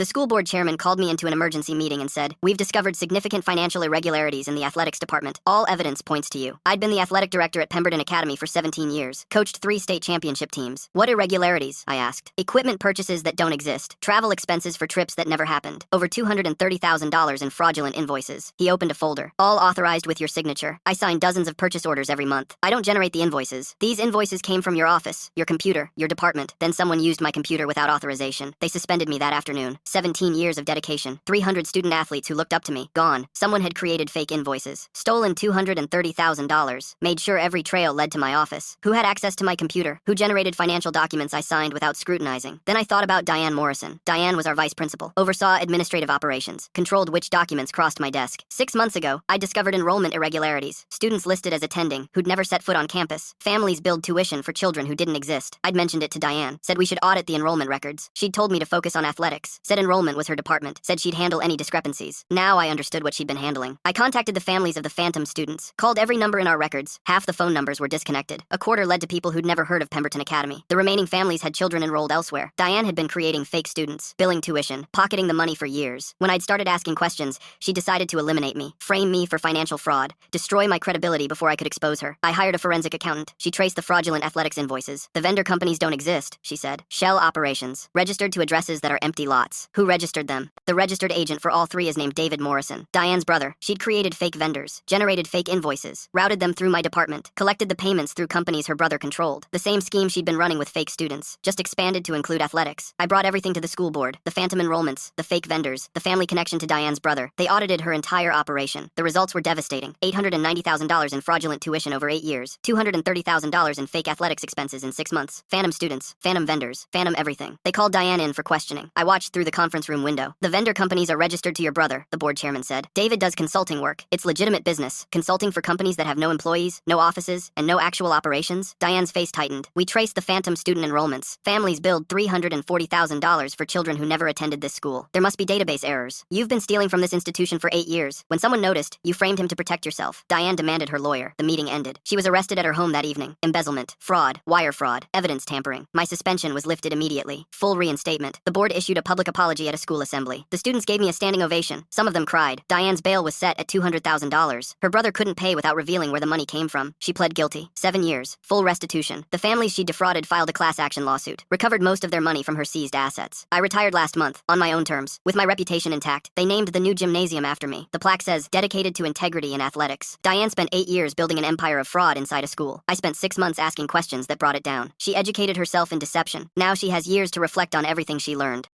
The school board chairman called me into an emergency meeting and said, "We've discovered significant financial irregularities in the athletics department. All evidence points to you." I'd been the athletic director at Pemberton Academy for 17 years, coached 3 state championship teams. "What irregularities?" I asked. "Equipment purchases that don't exist, travel expenses for trips that never happened, over $230,000 in fraudulent invoices." He opened a folder. "All authorized with your signature. I sign dozens of purchase orders every month. I don't generate the invoices. These invoices came from your office, your computer, your department. Then someone used my computer without authorization. They suspended me that afternoon. 17 years of dedication. 300 student athletes who looked up to me. Gone. Someone had created fake invoices. Stolen $230,000. Made sure every trail led to my office. Who had access to my computer? Who generated financial documents I signed without scrutinizing?" Then I thought about Diane Morrison. Diane was our vice principal. Oversaw administrative operations. Controlled which documents crossed my desk. 6 months ago, I discovered enrollment irregularities. Students listed as attending who'd never set foot on campus. Families billed tuition for children who didn't exist. I'd mentioned it to Diane. Said we should audit the enrollment records. She'd told me to focus on athletics. Said enrollment was her department. Said she'd handle any discrepancies. Now I understood what she'd been handling. I contacted the families of the phantom students. Called every number in our records. Half the phone numbers were disconnected. A quarter led to people who'd never heard of Pemberton Academy. The remaining families had children enrolled elsewhere. Diane had been creating fake students, billing tuition, pocketing the money for years. When I'd started asking questions, she decided to eliminate me, frame me for financial fraud, destroy my credibility before I could expose her. I hired a forensic accountant. She traced the fraudulent athletics invoices. "The vendor companies don't exist," she said. "Shell operations. Registered to addresses that are empty lots. Who registered them?" The registered agent for all 3 is named David Morrison. Diane's brother. She'd created fake vendors, generated fake invoices, routed them through my department, collected the payments through companies her brother controlled. The same scheme she'd been running with fake students, just expanded to include athletics. I brought everything to the school board. The phantom enrollments, the fake vendors, the family connection to Diane's brother. They audited her entire operation. The results were devastating. $890,000 in fraudulent tuition over 8 years. $230,000 in fake athletics expenses in 6 months. Phantom students, phantom vendors, phantom everything. They called Diane in for questioning. I watched through the conference room window. "The vendor companies are registered to your brother," the board chairman said. "David does consulting work. It's legitimate business. Consulting for companies that have no employees, no offices, and no actual operations." Diane's face tightened. "We traced the phantom student enrollments. Families billed $340,000 for children who never attended this school. There must be database errors. You've been stealing from this institution for 8 years. When someone noticed, you framed him to protect yourself." Diane demanded her lawyer. The meeting ended. She was arrested at her home that evening. Embezzlement, fraud, wire fraud, evidence tampering. My suspension was lifted immediately. Full reinstatement. The board issued a public apology at a school assembly. The students gave me a standing ovation. Some of them cried. Diane's bail was set at $200,000. Her brother couldn't pay without revealing where the money came from. She pled guilty. 7 years. Full restitution. The families she defrauded filed a class action lawsuit. Recovered most of their money from her seized assets. I retired last month, on my own terms. With my reputation intact, they named the new gymnasium after me. The plaque says, "Dedicated to integrity in athletics." Diane spent 8 years building an empire of fraud inside a school. I spent 6 months asking questions that brought it down. She educated herself in deception. Now she has years to reflect on everything she learned.